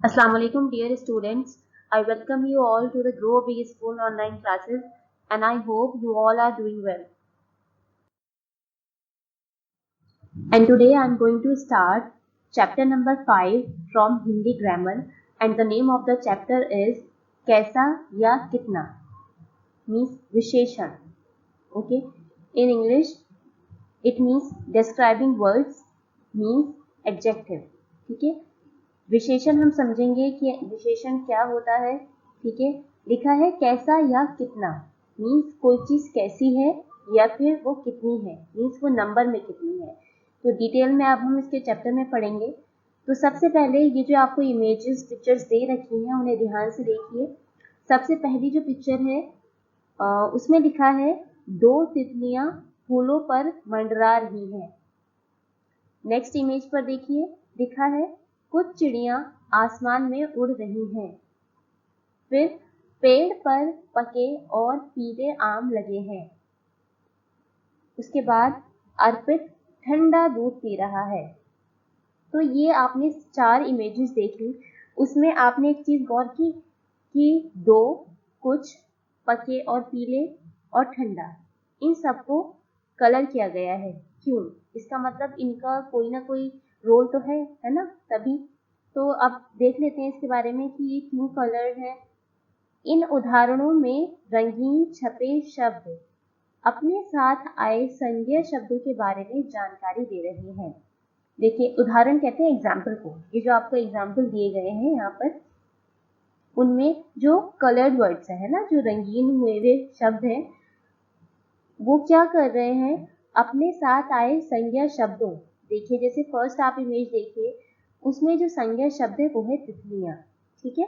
Assalamualaikum dear students. I welcome you all to the Grow Big School online classes and I hope you all are doing well. And today I am going to start chapter number 5 from Hindi grammar and the name of the chapter is Kaisa ya Kitna means Visheshan. Okay. In English it means describing words means adjective. ठीक है. विशेषण हम समझेंगे कि विशेषण क्या होता है. ठीक है. लिखा है कैसा या कितना मीन्स कोई चीज कैसी है या फिर वो कितनी है मीन्स वो नंबर में कितनी है. तो डिटेल में अब हम इसके चैप्टर में पढ़ेंगे. तो सबसे पहले ये जो आपको इमेजेस पिक्चर्स दे रखी हैं उन्हें ध्यान से देखिए. सबसे पहली जो पिक्चर है उसमें लिखा है 2 तितलियां फूलों पर मंडरा रही हैं. नेक्स्ट इमेज पर देखिए लिखा है कुछ चिड़ियां आसमान में उड़ रही हैं. फिर पेड़ पर पके और पीले आम लगे हैं. उसके बाद अर्पित ठंडा दूध पी रहा है. तो ये आपने 4 इमेजेस देखी. उसमें आपने एक चीज गौर की कि 2 कुछ पके और पीले और ठंडा इन सबको कलर किया गया है. क्यों? इसका मतलब इनका कोई ना कोई रोल तो है ना. तभी तो अब देख लेते हैं इसके बारे में कि ये क्यों कलर है. इन उदाहरणों में रंगीन छपे शब्द अपने साथ आए संज्ञा शब्दों के बारे में जानकारी दे रहे हैं. देखिए उदाहरण कहते हैं एग्जाम्पल को. ये जो आपको एग्जाम्पल दिए गए हैं यहाँ पर उनमें जो कलर्ड वर्ड्स है ना, जो रंगीन हुए हुए शब्द हैं वो क्या कर रहे हैं अपने साथ आए संज्ञा शब्दों. देखिए जैसे फर्स्ट आप इमेज देखिए उसमें जो संज्ञा शब्द है वो है तितलियां. ठीक है.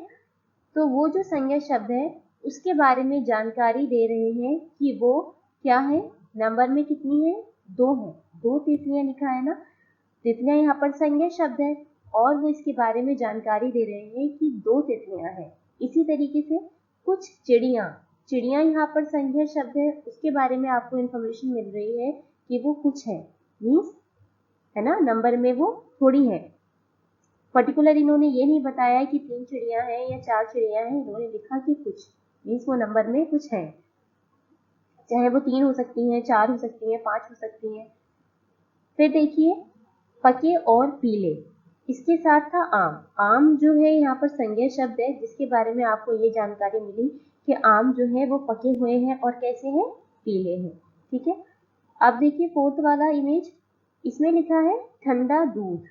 तो वो जो संज्ञा शब्द है उसके बारे में जानकारी दे रहे हैं कि वो क्या है, नंबर में कितनी है, 2 है. 2 तितलियां लिखा है ना. तितलियां यहाँ पर संज्ञा शब्द है और वो इसके बारे में जानकारी दे रहे हैं कि 2 तितलियां हैं. इसी तरीके से कुछ चिड़ियां यहाँ पर संज्ञा शब्द है उसके बारे में आपको इंफॉर्मेशन मिल रही है कि वो कुछ है मीन्स है ना, नंबर में वो थोड़ी है. पर्टिकुलर इन्होंने ये नहीं बताया कि 3 चिड़ियां हैं या 4 चिड़ियां हैं. इन्होंने लिखा कि कुछ मीन्स वो नंबर में कुछ है. चाहे वो 3 हो सकती हैं, 4 हो सकती हैं, 5 हो सकती हैं. फिर देखिए पके और पीले. इसके साथ था आम. आम जो है यहाँ पर संज्ञा शब्द है जिसके बारे में आपको ये जानकारी मिली कि आम जो है वो पके हुए हैं और कैसे हैं, पीले हैं. ठीक है. अब देखिए फोर्थ वाला इमेज. इसमें लिखा है ठंडा दूध.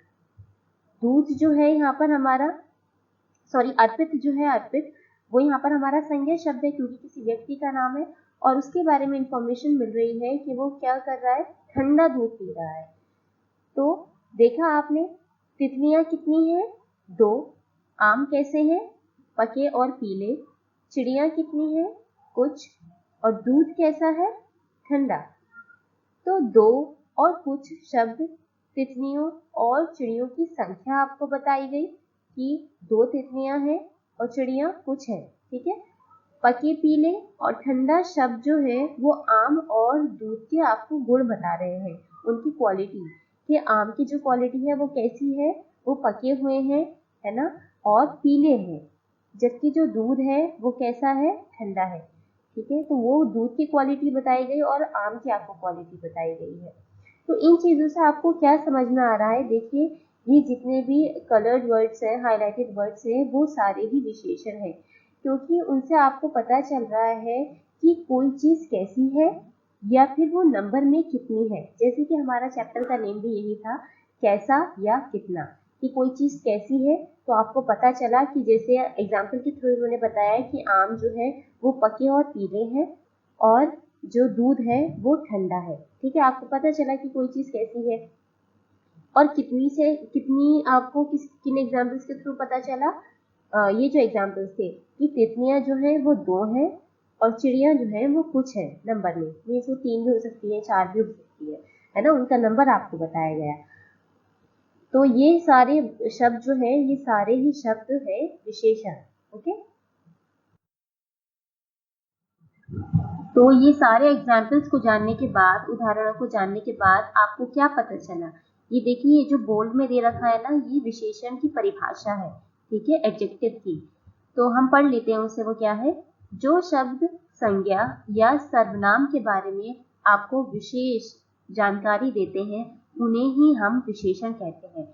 दूध जो है यहाँ पर हमारा अर्पित जो है अर्पित वो यहाँ पर हमारा संज्ञा शब्द है क्योंकि किसी व्यक्ति का नाम है और उसके बारे में इंफॉर्मेशन मिल रही है कि वो क्या कर रहा है, ठंडा दूध पी रहा है. तो देखा आपने तितलियां कितनी हैं, 2. आम कैसे हैं, पके और पीले. चिड़ियां कितनी हैं, कुछ. और दूध कैसा है, ठंडा. तो 2 और कुछ शब्द तितलियों और चिड़ियों की संख्या आपको बताई गई कि 2 तितलियां हैं और चिड़ियां कुछ हैं. ठीक है. पके पीले और ठंडा शब्द जो है वो आम और दूध के आपको गुण बता रहे हैं, उनकी क्वालिटी कि आम की जो क्वालिटी है वो कैसी है, वो पके हुए हैं है ना और पीले हैं. जबकि जो दूध है वो कैसा है, ठंडा है. ठीक है. तो वो दूध की क्वालिटी बताई गई और आम की आपको क्वालिटी बताई गई है. तो इन चीजों से आपको क्या समझ में आ रहा है. देखिए ये जितने भी कलर्ड वर्ड्स हैं, हाईलाइटेड वर्ड्स हैं, वो सारे ही विशेषण हैं क्योंकि उनसे आपको पता चल रहा है कि कोई चीज कैसी है या फिर वो नंबर में कितनी है. जैसे कि हमारा चैप्टर का नेम भी यही था, कैसा या कितना, कि कोई चीज कैसी है. तो आपको पता चला कि जैसे एग्जाम्पल के थ्रू इन्होंने बताया कि आम जो है वो पके और पीले हैं और जो दूध है वो ठंडा है. ठीक है. आपको पता चला कि कोई चीज कैसी है. और कितनी से कितनी आपको किन एग्जाम्पल्स के थ्रू पता चला. ये जो एग्जाम्पल्स थे कि तितलियां जो है वो 2 हैं और चिड़ियां जो है वो कुछ है नंबर में. मीन्स वो 3 भी हो सकती है, 4 भी हो सकती है ना. उनका नंबर आपको बताया गया. तो ये सारे शब्द जो है ये सारे ही शब्द है विशेषण. ओके. तो ये सारे एग्जाम्पल्स को जानने के बाद, उदाहरणों को जानने के बाद आपको क्या पता चला. ये देखिए ये जो बोल्ड में दे रखा है ना, ये विशेषण की परिभाषा है. ठीक है, एडजेक्टिव की। तो हम पढ़ लेते हैं उससे, वो क्या है। जो शब्द संज्ञा या सर्वनाम के बारे में आपको विशेष जानकारी देते हैं उन्हें ही हम विशेषण कहते हैं।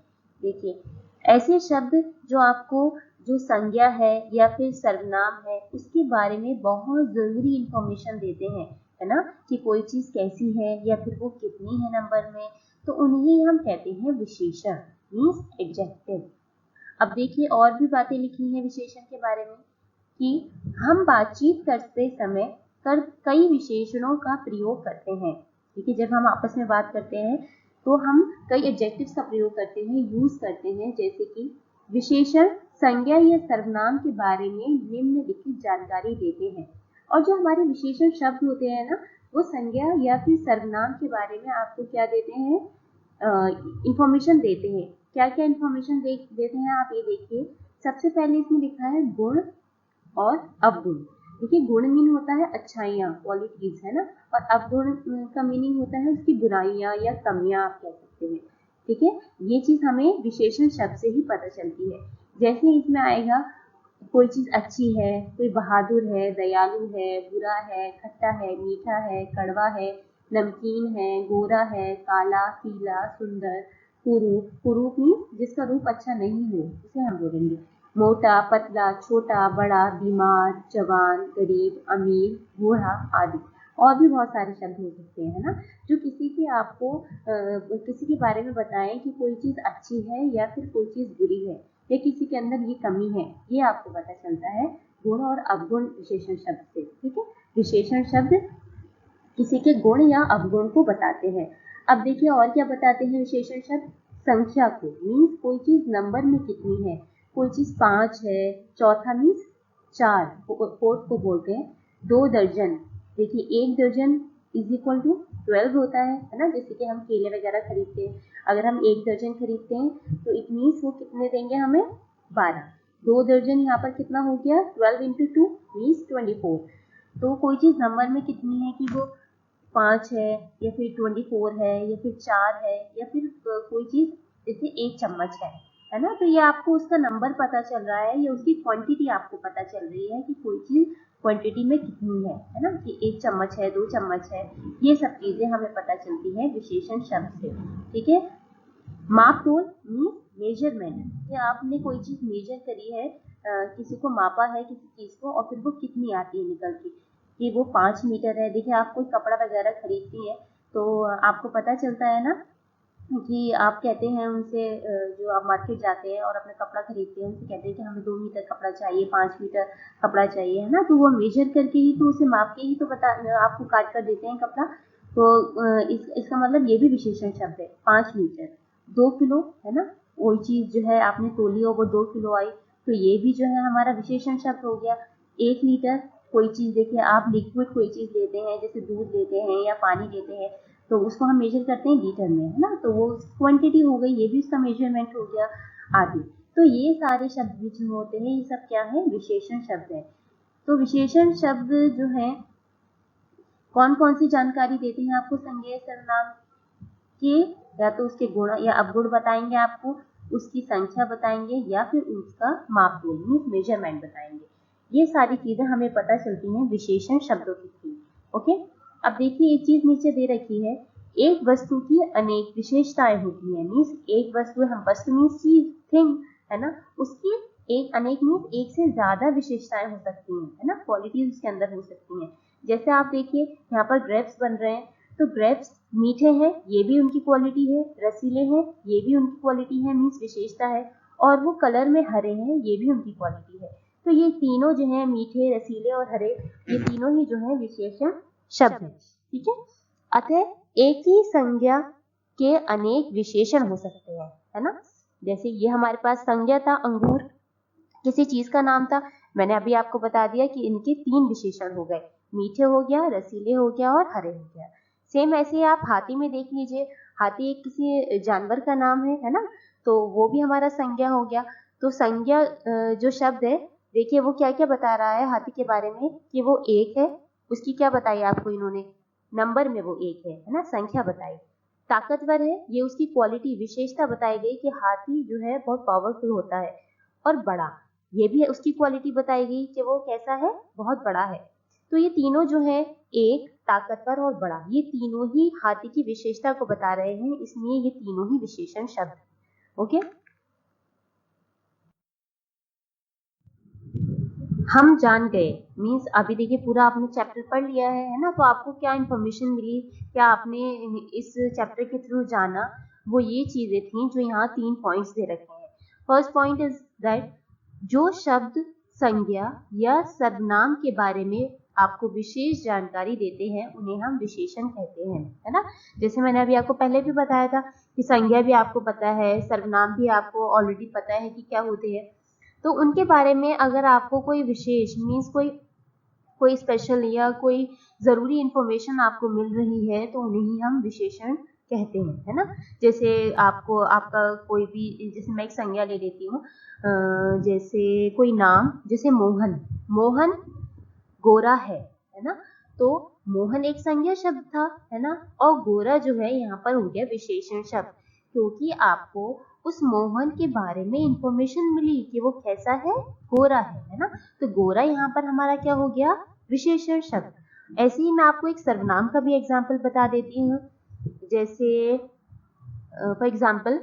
देखिए, ऐसे शब्द जो आपको जो संज्ञा है या फिर सर्वनाम है उसके बारे में बहुत जरूरी इंफॉर्मेशन देते हैं, है ना, कि कोई चीज कैसी है या फिर वो कितनी है नंबर में, तो उन्हें हम कहते हैं विशेषण, मीन्स एडजेक्टिव। अब देखिए और भी बातें लिखी हैं विशेषण के बारे में कि हम बातचीत करते समय कई विशेषणों का प्रयोग करते हैं। देखिए, जब हम आपस में बात करते हैं तो हम कई एडजेक्टिव्स का प्रयोग करते हैं, यूज करते हैं, जैसे कि विशेषण संज्ञा या सर्वनाम के बारे में निम्नलिखित जानकारी देते हैं। और जो हमारे विशेषण शब्द होते हैं ना, वो संज्ञा या फिर सर्वनाम के बारे में आपको क्या देते हैं, इंफॉर्मेशन देते हैं। क्या क्या इंफॉर्मेशन देते हैं आप ये देखिए। सबसे पहले इसमें लिखा है गुण और अवगुण। देखिए, गुण मीन होता है अच्छाइयाँ, क्वालिटीज, है ना, और अवगुण का मीनिंग होता है उसकी बुराइयां या कमियां आप कह सकते हैं। ठीक है, ये चीज हमें विशेषण शब्द से ही पता चलती है। जैसे इसमें आएगा कोई चीज अच्छी है, कोई बहादुर है, दयालु है, बुरा है, खट्टा है, मीठा है, कड़वा है, नमकीन है, गोरा है, काला, पीला, सुंदर, कुरूप। कुरूप मीन जिसका रूप अच्छा नहीं हो उसे हम बोलेंगे। मोटा, पतला, छोटा, बड़ा, बीमार, जवान, गरीब, अमीर, बूढ़ा आदि। और भी बहुत सारे शब्द हो सकते हैं, है ना, जो किसी के आपको किसी के बारे में बताएं कि कोई चीज अच्छी है या फिर कोई चीज बुरी है या किसी के अंदर ये कमी है, ये आपको पता चलता है गुण और अवगुण विशेषण शब्द से। ठीक है, विशेषण शब्द किसी के गुण या अवगुण को बताते हैं। अब देखिए और क्या बताते हैं विशेषण शब्द, संख्या को, मीन्स कोई चीज नंबर में कितनी है। कोई चीज 5 है, चौथा मीन्स 4, फोर्थ को बोलते हैं। 2 दर्जन, देखिए 1 दर्जन इज इक्वल टू 12 होता है ना, जैसे कि हम केले वगैरह खरीदते हैं, अगर हम 1 दर्जन खरीदते हैं तो इट मीन्स वो कितने देंगे हमें, 12। 2 दर्जन यहाँ पर कितना हो गया, 12 इंटू 2 मीन्स 24। तो कोई चीज नंबर में कितनी है कि वो 5 है या फिर 24 है या फिर 4 है या फिर कोई चीज जैसे 1 चम्मच है ना, तो ये आपको उसका नंबर पता चल रहा है या उसकी क्वांटिटी आपको पता चल रही है कि कोई चीज क्वांटिटी में कितनी है ना, कि 1 चम्मच है, 2 चम्मच है। ये सब चीजें हमें पता चलती है विशेषण शब्द से। ठीक है, माप तोल मीन्स मेजरमेंट, कि आपने कोई चीज मेजर करी है, किसी को मापा है किसी चीज को और फिर वो कितनी आती है निकल के, कि वो 5 मीटर है। देखिए, आप कोई कपड़ा वगैरह खरीदती है तो आपको पता चलता है ना कि आप कहते हैं उनसे, जो आप मार्केट जाते हैं और अपना कपड़ा खरीदते हैं उनसे कहते हैं कि हमें 2 मीटर कपड़ा चाहिए, 5 मीटर कपड़ा चाहिए, है ना, तो वो मेजर करके ही तो उसे माप के ही तो बता आपको काट कर देते हैं कपड़ा। तो इसका मतलब ये भी विशेषण शब्द है। 5 मीटर, 2 किलो, है ना, कोई चीज जो है आपने तोली और वो 2 किलो आई, तो ये भी जो है हमारा विशेषण शब्द हो गया। 1 लीटर, कोई चीज, देखिए आप लिक्विड कोई चीज लेते हैं जैसे दूध लेते हैं या पानी लेते हैं तो उसको हम मेजर करते हैं लीटर में, है ना, तो वो क्वांटिटी हो गई, ये भी उसका मेजरमेंट हो गया आदि। तो ये सारे शब्द भी जो होते हैं ये सब क्या है, विशेषण शब्द है। तो विशेषण शब्द जो है कौन कौन सी जानकारी देते हैं आपको, संज्ञा सर्वनाम के, या तो उसके गुण या अवगुण बताएंगे आपको, उसकी संख्या बताएंगे या फिर उसका माप मीन्स मेजरमेंट बताएंगे। ये सारी चीजें हमें पता चलती हैं विशेषण शब्दों के थ्रू। ओके, अब देखिए एक चीज नीचे दे रखी है, एक वस्तु की अनेक विशेषताएं होती है, मीन्स एक वस्तु, हम वस्तु मीन्स चीज, थिंग, है ना, उसकी एक, अनेक मीन्स एक से ज्यादा विशेषताएं हो सकती हैं, है ना, क्वालिटीज उसके अंदर हो सकती हैं। जैसे आप देखिए यहाँ पर ग्रेप्स बन रहे हैं, तो ग्रेप्स मीठे हैं, ये भी उनकी क्वालिटी है, रसीले हैं, ये भी उनकी क्वालिटी है, मीन्स विशेषता है, और वो कलर में हरे हैं, ये भी उनकी क्वालिटी है। तो ये तीनों जो है, मीठे, रसीले और हरे, ये तीनों ही जो है विशेषण शब्द है। ठीक है, अतः एक ही संज्ञा के अनेक विशेषण हो सकते हैं, है ना। जैसे ये हमारे पास संज्ञा था अंगूर, किसी चीज का नाम था, मैंने अभी आपको बता दिया कि इनके 3 विशेषण हो गए, मीठे हो गया, रसीले हो गया और हरे हो गया। सेम ऐसे ही आप हाथी में देख लीजिए, हाथी एक किसी जानवर का नाम है ना, तो वो भी हमारा संज्ञा हो गया। तो संज्ञा जो शब्द है, देखिए वो क्या क्या बता रहा है हाथी के बारे में, कि वो एक है, उसकी क्या बताई आपको इन्होंने, नंबर में वो एक है ना, संख्या बताई। ताकतवर है, ये उसकी क्वालिटी विशेषता बताई गई कि हाथी जो है बहुत पावरफुल होता है। और बड़ा, ये भी उसकी क्वालिटी बताई गई कि वो कैसा है, बहुत बड़ा है। तो ये तीनों जो है, एक, ताकतवर और बड़ा, ये तीनों ही हाथी की विशेषता को बता रहे हैं, इसलिए ये तीनों ही विशेषण शब्द। ओके, हम जान गए मीन्स अभी देखिए पूरा आपने चैप्टर पढ़ लिया है ना, तो आपको क्या इंफॉर्मेशन मिली, क्या आपने इस चैप्टर के थ्रू जाना, वो ये चीजें थी जो यहाँ 3 पॉइंट्स दे रखे हैं। फर्स्ट पॉइंट इज दैट जो शब्द, संज्ञा या सर्वनाम के बारे में आपको विशेष जानकारी देते हैं उन्हें हम विशेषण कहते हैं, है ना। जैसे मैंने अभी आपको पहले भी बताया था कि संज्ञा भी आपको पता है, सर्वनाम भी आपको ऑलरेडी पता है कि क्या होते हैं। तो उनके बारे में अगर आपको कोई विशेष मीन्स कोई कोई स्पेशल या कोई जरूरी इंफॉर्मेशन आपको मिल रही है तो उन्हें ही हम विशेषण कहते हैं, है ना। जैसे आपको आपका कोई भी, जैसे मैं एक संज्ञा ले लेती हूँ, जैसे कोई नाम, जैसे मोहन, मोहन गोरा है ना। तो मोहन एक संज्ञा शब्द था, है ना, और गोरा जो है यहाँ पर हो गया विशेषण शब्द, क्योंकि आपको उस मोहन के बारे में इंफॉर्मेशन मिली कि वो कैसा है, गोरा है ना। तो गोरा यहाँ पर हमारा क्या हो गया, विशेषण शब्द। ऐसे ही मैं आपको एक सर्वनाम का भी एग्जाम्पल बता देती हूँ। जैसे फॉर एग्जाम्पल,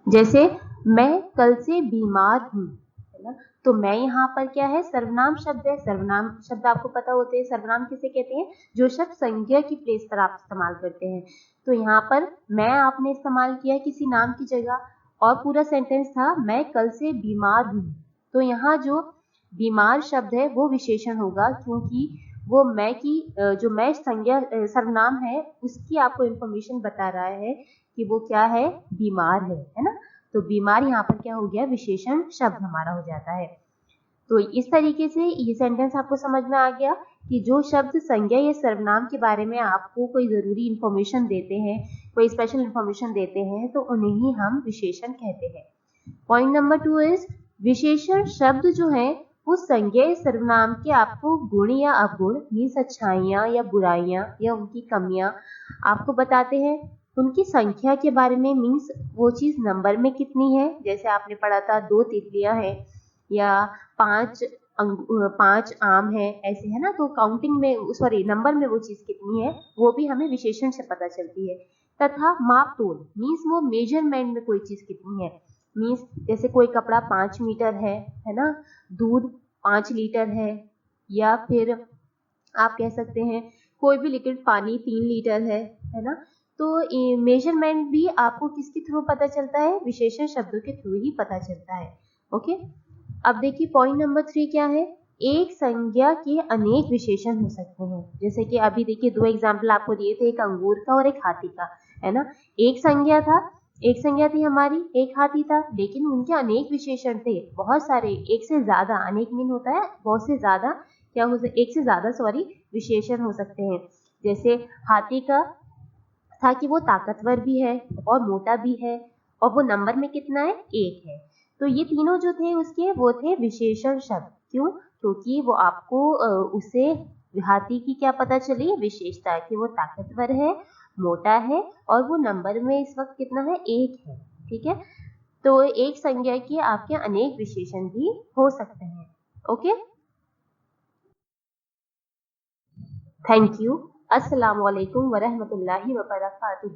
जैसे मैं कल से बीमार हूँ, है ना। तो मैं यहाँ पर क्या है, सर्वनाम शब्द है। सर्वनाम शब्द आपको पता होते हैं, सर्वनाम किसे कहते हैं, जो शब्द संज्ञा की प्लेस पर आप इस्तेमाल करते हैं। तो यहाँ पर मैं आपने इस्तेमाल किया किसी नाम की जगह, और पूरा सेंटेंस था मैं कल से बीमार हूँ। तो यहाँ जो बीमार शब्द है वो विशेषण होगा, क्योंकि वो मैं की जो मैं संज्ञा सर्वनाम है उसकी आपको इंफॉर्मेशन बता रहा है कि वो क्या है, बीमार है ना। तो बीमार यहाँ पर क्या हो गया, विशेषण शब्द हमारा हो जाता है। तो इस तरीके से ये सेंटेंस आपको समझ में आ गया कि जो शब्द संज्ञा या सर्वनाम के बारे में आपको कोई जरूरी इंफॉर्मेशन देते हैं, कोई स्पेशल इंफॉर्मेशन देते हैं, तो उन्हें ही हम विशेषण कहते हैं। पॉइंट नंबर 2 इज विशेषण शब्द जो है वो संज्ञा या सर्वनाम के आपको गुण या अवगुण मीन्स अच्छाइयाँ या बुराइयाँ या उनकी कमियां आपको बताते हैं। उनकी संख्या के बारे में मीन्स वो चीज नंबर में कितनी है, जैसे आपने पढ़ा था 2 तितलियां हैं या 5 आम है, ऐसे है ना। तो काउंटिंग में, सॉरी, नंबर में वो चीज कितनी है वो भी हमें विशेषण से पता चलती है। तथा माप तोल मीन्स वो मेजरमेंट में कोई चीज कितनी है, मीन्स जैसे कोई कपड़ा 5 मीटर है ना, दूध 5 लीटर या फिर आप कह सकते हैं कोई भी लिक्विड पानी 3 लीटर है ना। तो मेजरमेंट भी आपको किसके थ्रू पता चलता है, विशेषण शब्दों के थ्रू ही पता चलता है। ओके, अब देखिए पॉइंट नंबर 3 क्या है, एक संज्ञा के अनेक विशेषण हो सकते हैं। जैसे कि अभी देखिए 2 एग्जाम्पल आपको दिए थे, एक अंगूर का और एक हाथी का, है ना। एक संज्ञा था, एक संज्ञा थी हमारी, एक हाथी था, लेकिन उनके अनेक विशेषण थे, बहुत सारे, एक से ज्यादा, अनेक मीन होता है बहुत से ज्यादा, क्या हो सकता, एक से ज्यादा सॉरी विशेषण हो सकते हैं। जैसे हाथी का था कि वो ताकतवर भी है और मोटा भी है, और वो नंबर में कितना है, 1 है। तो ये तीनों जो थे उसके वो थे विशेषण शब्द। क्यों, क्योंकि वो आपको उसे हाथी की क्या पता चली, विशेषता कि वो ताकतवर है, मोटा है, और वो नंबर में इस वक्त कितना है, 1 है। ठीक है, तो एक संज्ञा के आपके अनेक विशेषण भी हो सकते हैं। Okay, thank you. अस्सलाम वालेकुम वरहमतुल्लाहि वबरकातुहू।